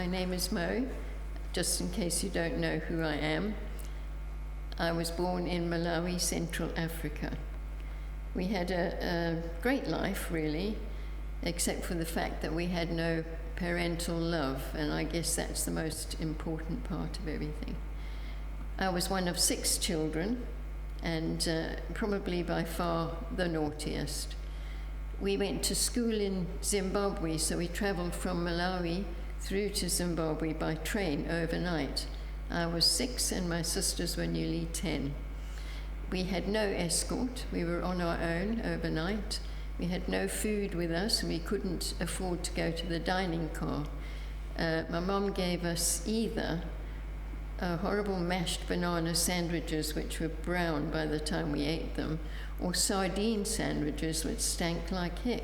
My name is Mo, just in case you don't know who I am. I was born in Malawi, Central Africa. We had a great life, really, except for the fact that we had no parental love, and I guess that's the most important part of everything. I was one of 6 children, and probably by far the naughtiest. We went to school in Zimbabwe, so we traveled from Malawi through to Zimbabwe by train overnight. I was 6 and my sisters were nearly 10. We had no escort. We were on our own overnight. We had no food with us, and we couldn't afford to go to the dining car. My mum gave us either horrible mashed banana sandwiches, which were brown by the time we ate them, or sardine sandwiches, which stank like heck.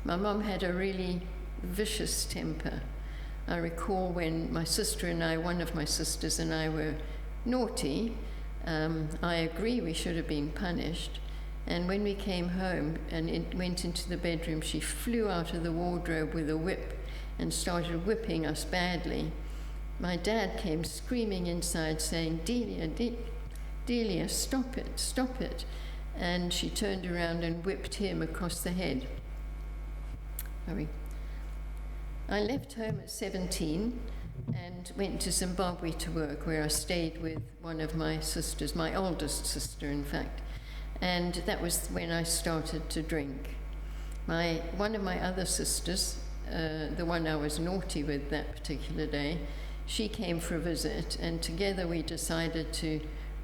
My mum had a really vicious temper. I recall when my sister and I, one of my sisters and I, were naughty. I agree we should have been punished. And when we came home and went into the bedroom, she flew out of the wardrobe with a whip and started whipping us badly. My dad came screaming inside saying, Delia, stop it. And she turned around and whipped him across the head. I left home at 17 and went to Zimbabwe to work, where I stayed with one of my sisters, my oldest sister, in fact. And that was when I started to drink. One of my other sisters, the one I was naughty with that particular day, she came for a visit, and together we decided to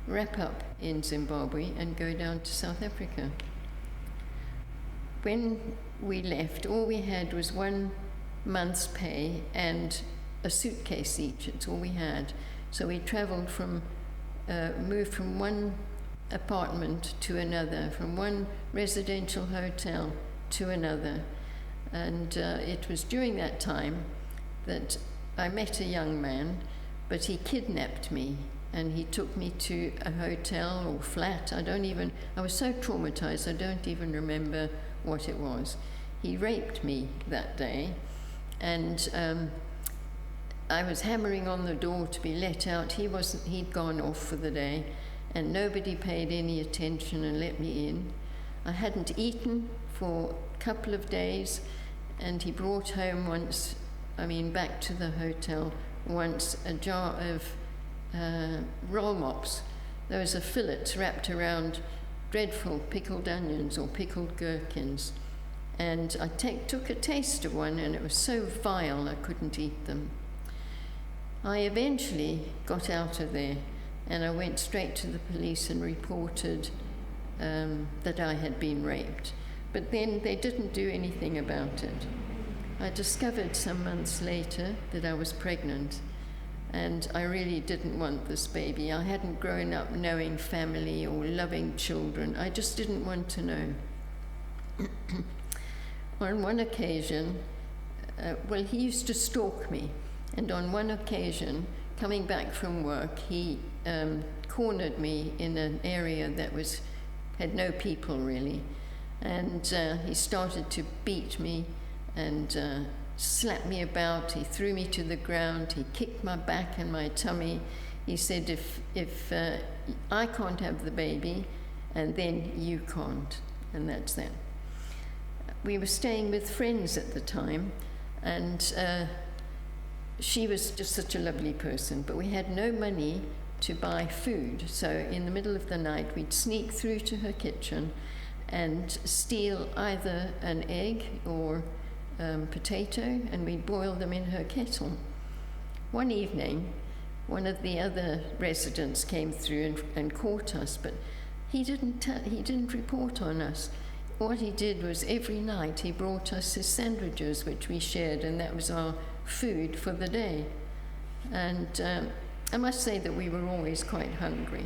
wrap up in Zimbabwe and go down to South Africa. When we left, all we had was 1 month's pay and a suitcase each. It's all we had. So we traveled moved from one apartment to another, from one residential hotel to another. And it was during that time that I met a young man, but he kidnapped me and he took me to a hotel or flat. I was so traumatized, I don't even remember what it was. He raped me that day, and I was hammering on the door to be let out. He'd gone off for the day, and nobody paid any attention and let me in. I hadn't eaten for a couple of days, and he brought home back to the hotel once, a jar of roll mops. Those are fillets wrapped around dreadful pickled onions or pickled gherkins. And I took a taste of one, and it was so vile I couldn't eat them. I eventually got out of there, and I went straight to the police and reported that I had been raped. But then they didn't do anything about it. I discovered some months later that I was pregnant, and I really didn't want this baby. I hadn't grown up knowing family or loving children. I just didn't want to know. On one occasion, he used to stalk me, and on one occasion, coming back from work, he cornered me in an area that had no people really, and he started to beat me and slapped me about. He threw me to the ground. He kicked my back and my tummy. He said, if I can't have the baby, and then you can't, and that's that. We were staying with friends at the time, and she was just such a lovely person, but we had no money to buy food. So in the middle of the night, we'd sneak through to her kitchen and steal either an egg or potato, and we'd boil them in her kettle. One evening, one of the other residents came through and caught us, but he didn't report on us. What he did was every night he brought us his sandwiches, which we shared, and that was our food for the day. And I must say that we were always quite hungry.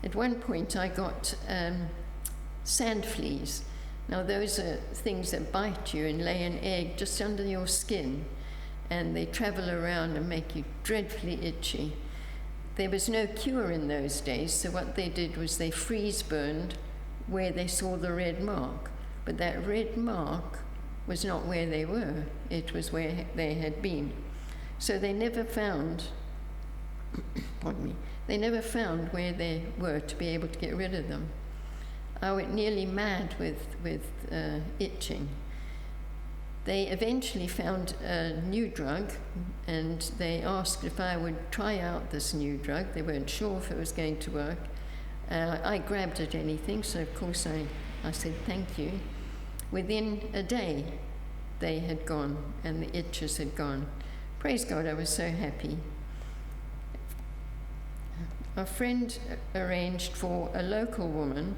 At one point I got sand fleas. Now those are things that bite you and lay an egg just under your skin, and they travel around and make you dreadfully itchy. There was no cure in those days, so what they did was they freeze burned where they saw the red mark. But that red mark was not where they were, it was where they had been. So they never found, pardon me, they never found where they were to be able to get rid of them. I went nearly mad with itching. They eventually found a new drug, and they asked if I would try out this new drug. They weren't sure if it was going to work. I grabbed at anything, so of course I said thank you. Within a day, they had gone, and the itches had gone. Praise God, I was so happy. A friend arranged for a local woman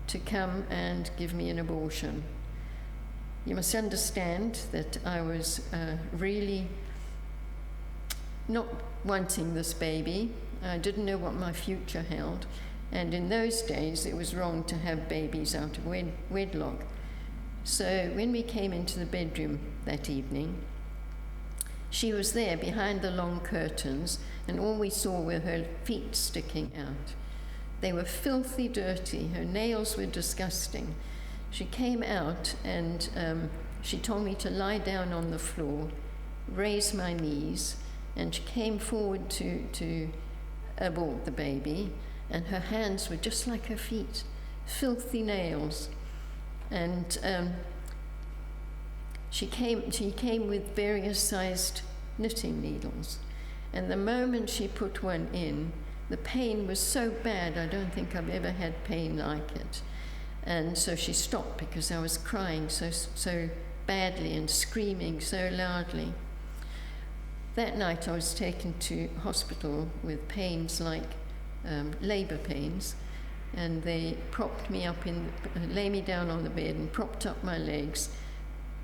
to come and give me an abortion. You must understand that I was really not wanting this baby. I didn't know what my future held. And in those days, it was wrong to have babies out of wedlock. So when we came into the bedroom that evening, she was there behind the long curtains, and all we saw were her feet sticking out. They were filthy dirty. Her nails were disgusting. She came out and she told me to lie down on the floor, raise my knees, and she came forward to abort the baby, and her hands were just like her feet, filthy nails. And she came with various sized knitting needles, and the moment she put one in, the pain was so bad, I don't think I've ever had pain like it. And so she stopped because I was crying so badly and screaming so loudly. That night I was taken to hospital with pains like labour pains, and they propped me up lay me down on the bed and propped up my legs.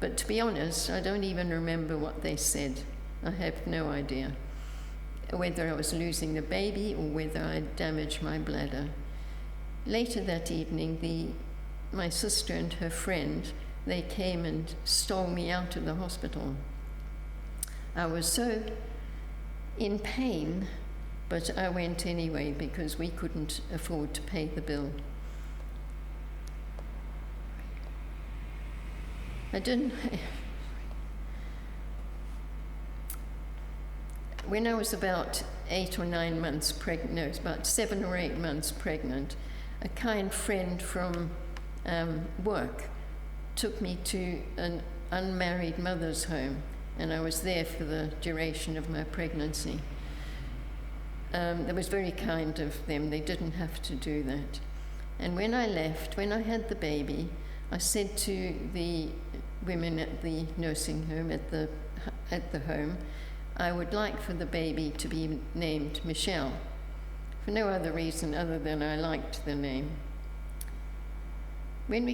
But to be honest, I don't even remember what they said. I have no idea whether I was losing the baby or whether I had damaged my bladder. Later that evening, my sister and her friend, they came and stole me out of the hospital. I was so in pain, but I went anyway because we couldn't afford to pay the bill. When I was about 8 or 9 months pregnant, no, it was about 7 or 8 months pregnant, a kind friend from work took me to an unmarried mother's home, and I was there for the duration of my pregnancy. It was very kind of them. They didn't have to do that. And when I left, when I had the baby, I said to the women at the nursing home, at the home, I would like for the baby to be named Michelle, for no other reason other than I liked the name. When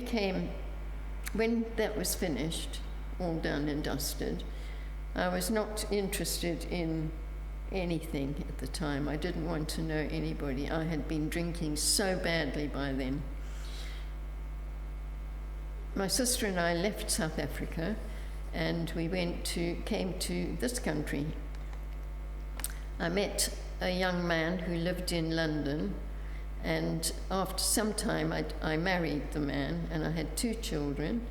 that was finished, all done and dusted, I was not interested in anything at the time. I didn't want to know anybody. I had been drinking so badly by then. My sister and I left South Africa, and we came to this country. I met a young man who lived in London, and after some time I married the man, and I had 2 children,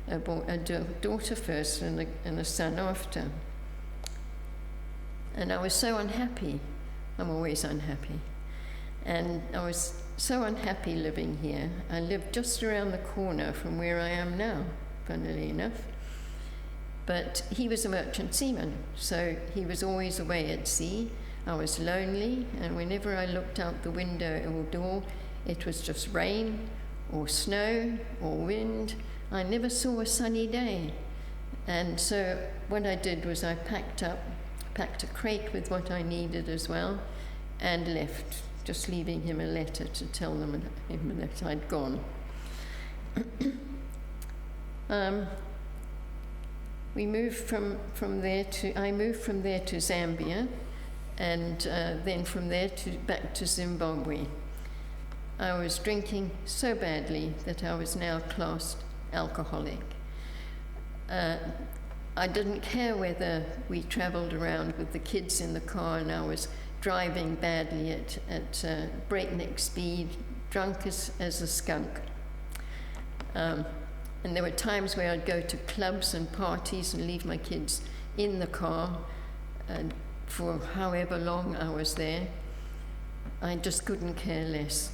a daughter first and a son after. And I was so unhappy. I'm always unhappy. And I was so unhappy living here. I lived just around the corner from where I am now, funnily enough. But he was a merchant seaman, so he was always away at sea. I was lonely, and whenever I looked out the window or door, it was just rain or snow or wind. I never saw a sunny day. And so what I did was I packed a crate with what I needed as well, and left, just leaving him a letter to tell him that I'd gone. I moved from there to Zambia, and then from there back to Zimbabwe. I was drinking so badly that I was now classed alcoholic. I didn't care whether we traveled around with the kids in the car and I was driving badly at breakneck speed, drunk as a skunk. And there were times where I'd go to clubs and parties and leave my kids in the car, and for however long I was there. I just couldn't care less.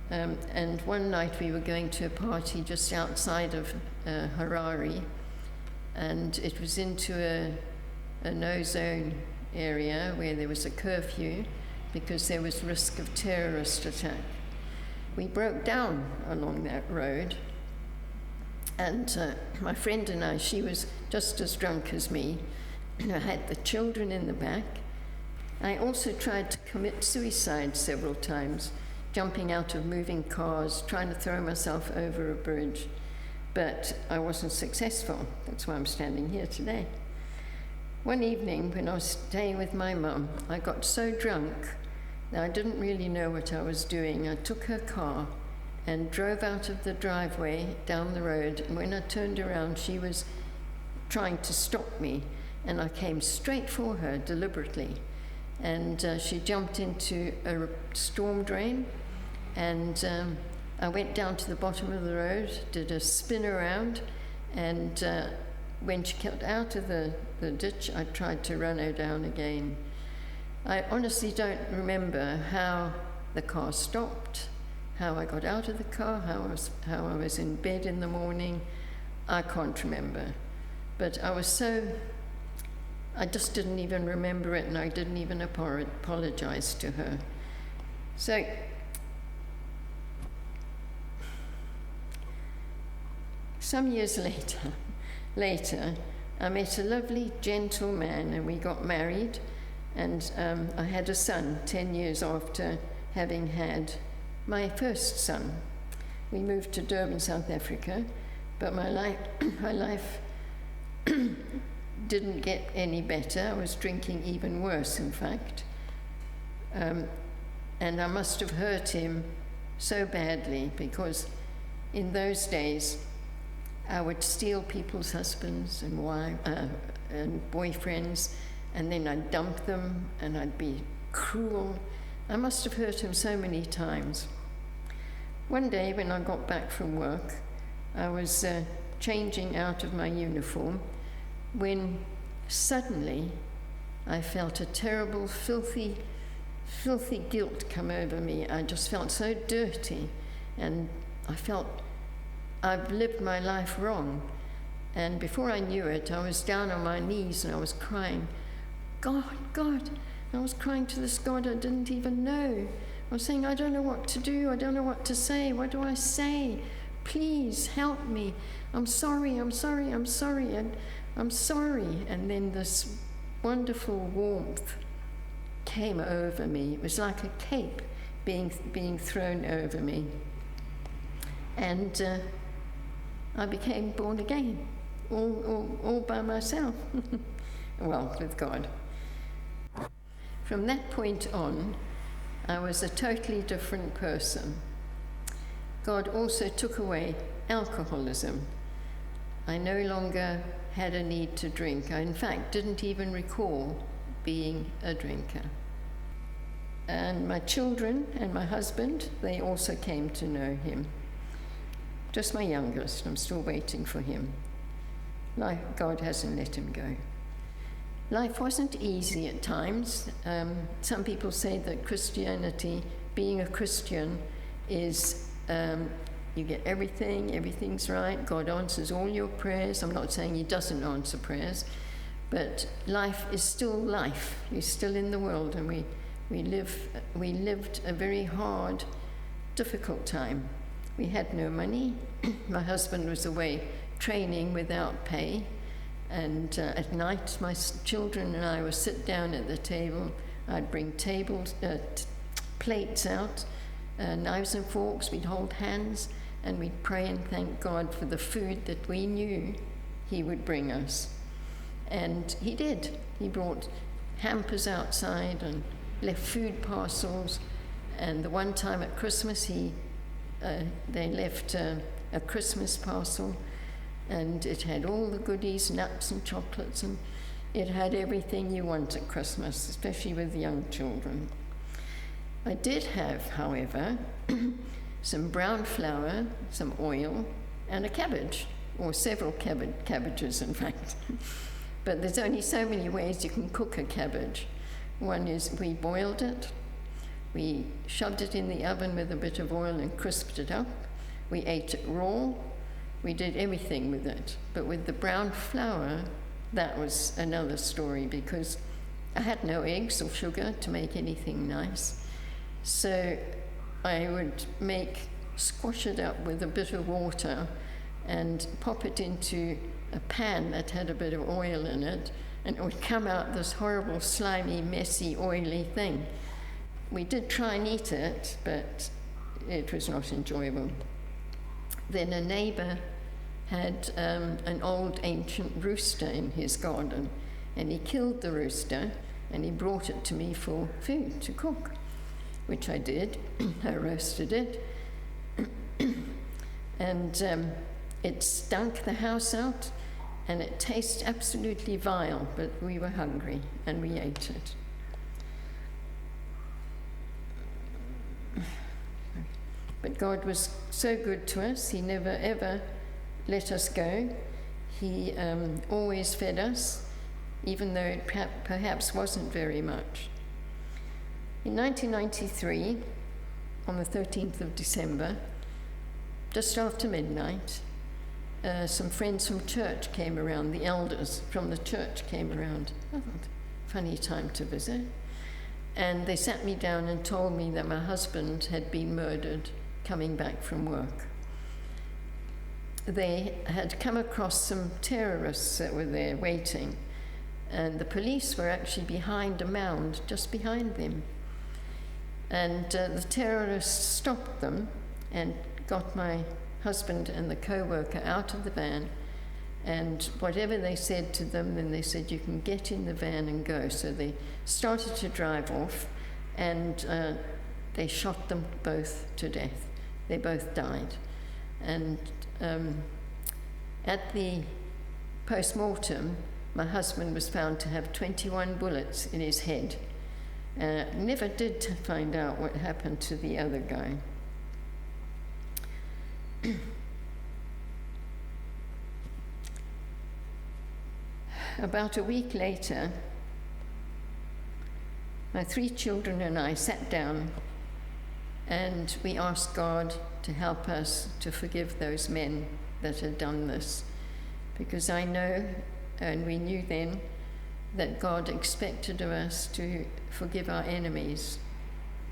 And one night we were going to a party just outside of Harare, and it was into a no-zone area where there was a curfew because there was risk of terrorist attack. We broke down along that road, and my friend and I, she was just as drunk as me. I had the children in the back. I also tried to commit suicide several times, jumping out of moving cars, trying to throw myself over a bridge, but I wasn't successful. That's why I'm standing here today. One evening when I was staying with my mum, I got so drunk that I didn't really know what I was doing. I took her car and drove out of the driveway down the road, and when I turned around, she was trying to stop me, and I came straight for her deliberately. And she jumped into a storm drain, and I went down to the bottom of the road, did a spin around, and when she got out of the ditch, I tried to run her down again. I honestly don't remember how the car stopped, how I got out of the car, how I was in bed in the morning. I can't remember. But I just didn't even remember it, and I didn't even apologize to her. So, some years later, I met a lovely, gentle man, and we got married, and I had a son 10 years after having had my first son. We moved to Durban, South Africa, but my life didn't get any better. I was drinking even worse, in fact. And I must have hurt him so badly, because in those days, I would steal people's husbands and boyfriends, and then I'd dump them, and I'd be cruel. I must have hurt him so many times. One day when I got back from work, I was changing out of my uniform when suddenly I felt a terrible, filthy guilt come over me. I just felt so dirty, and I felt I've lived my life wrong. And before I knew it, I was down on my knees and I was crying, God. I was crying to this God I didn't even know. I was saying, I don't know what to do. I don't know what to say. What do I say? Please help me. I'm sorry. And I'm sorry. And then this wonderful warmth came over me. It was like a cape being thrown over me. And I became born again, all by myself. Well, with God. From that point on, I was a totally different person. God also took away alcoholism. I no longer had a need to drink. I, in fact, didn't even recall being a drinker. And my children and my husband, they also came to know him. Just my youngest, I'm still waiting for him. God hasn't let him go. Life wasn't easy at times. Some people say that Christianity, being a Christian, is you get everything's right, God answers all your prayers. I'm not saying he doesn't answer prayers, but life is still life. You're still in the world, and we lived a very hard, difficult time. We had no money. My husband was away training without pay. And at night, my children and I would sit down at the table. I'd bring plates out, knives and forks. We'd hold hands, and we'd pray and thank God for the food that we knew he would bring us. And he did. He brought hampers outside and left food parcels. And the one time at Christmas, they left a Christmas parcel, and it had all the goodies, nuts and chocolates, and it had everything you want at Christmas, especially with young children. I did have, however, some brown flour, some oil, and a cabbage, or several cabbages in fact. But there's only so many ways you can cook a cabbage. One is we boiled it, we shoved it in the oven with a bit of oil and crisped it up. We ate it raw. We did everything with it. But with the brown flour, that was another story, because I had no eggs or sugar to make anything nice. So I would squash it up with a bit of water and pop it into a pan that had a bit of oil in it, and it would come out this horrible, slimy, messy, oily thing. We did try and eat it, but it was not enjoyable. Then a neighbor had an old ancient rooster in his garden, and he killed the rooster and he brought it to me for food to cook, which I did. I roasted it and it stunk the house out, and it tasted absolutely vile, but we were hungry and we ate it. But God was so good to us. He never ever let us go. He always fed us, even though it perhaps wasn't very much. In 1993, on the 13th of December, just after midnight, some friends from church came around, the elders from the church came around. I thought, funny time to visit. And they sat me down and told me that my husband had been murdered coming back from work. They had come across some terrorists that were there waiting, and the police were actually behind a mound just behind them. And the terrorists stopped them and got my husband and the co-worker out of the van, and whatever they said to them, then they said, you can get in the van and go. So they started to drive off, and they shot them both to death. They both died. And at the post-mortem, my husband was found to have 21 bullets in his head. Never did find out what happened to the other guy. About a week later, my 3 children and I sat down and we asked God to help us to forgive those men that had done this. Because I know, and we knew then, that God expected of us to forgive our enemies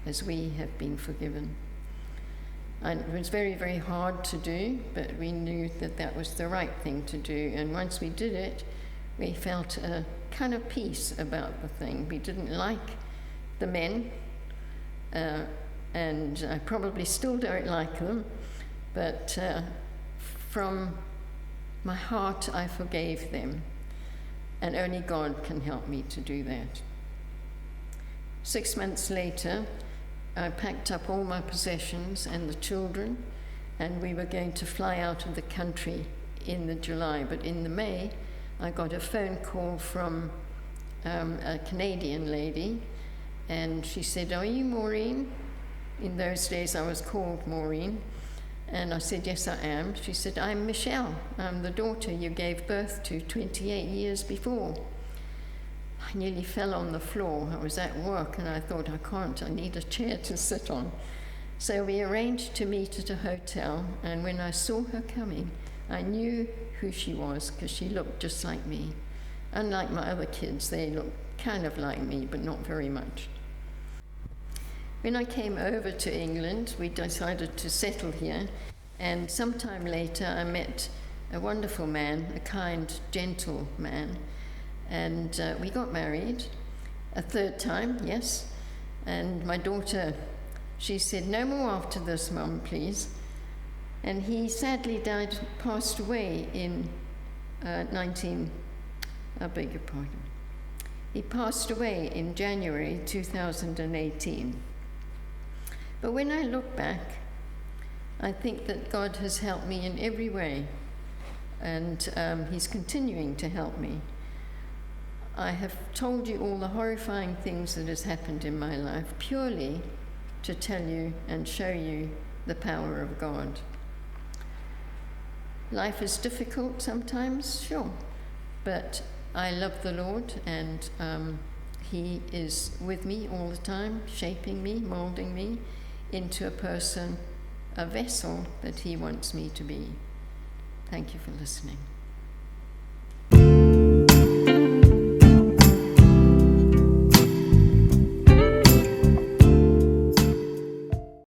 as we have been forgiven. And it was very, very hard to do, but we knew that that was the right thing to do. And once we did it, we felt a kind of peace about the thing. We didn't like the men, and I probably still don't like them, but from my heart I forgave them, and only God can help me to do that. 6 months later, I packed up all my possessions and the children, and we were going to fly out of the country in the July. But in the May, I got a phone call from a Canadian lady, and she said, "Are you Maureen?" In those days, I was called Maureen. And I said, "Yes, I am." She said, "I'm Michelle. I'm the daughter you gave birth to 28 years before." I nearly fell on the floor. I was at work and I thought, I need a chair to sit on. So we arranged to meet at a hotel, and when I saw her coming, I knew who she was because she looked just like me. Unlike my other kids, they looked kind of like me, but not very much. When I came over to England, we decided to settle here, and sometime later I met a wonderful man, a kind, gentle man, and we got married a 3rd time, yes. And my daughter, she said, "No more after this, Mum, please." And he sadly passed away in He passed away in January 2018. But when I look back, I think that God has helped me in every way, and He's continuing to help me. I have told you all the horrifying things that has happened in my life purely to tell you and show you the power of God. life is difficult sometimes, sure, but I love the Lord, and He is with me all the time, shaping me, molding me into a person, a vessel that He wants me to be. Thank you for listening.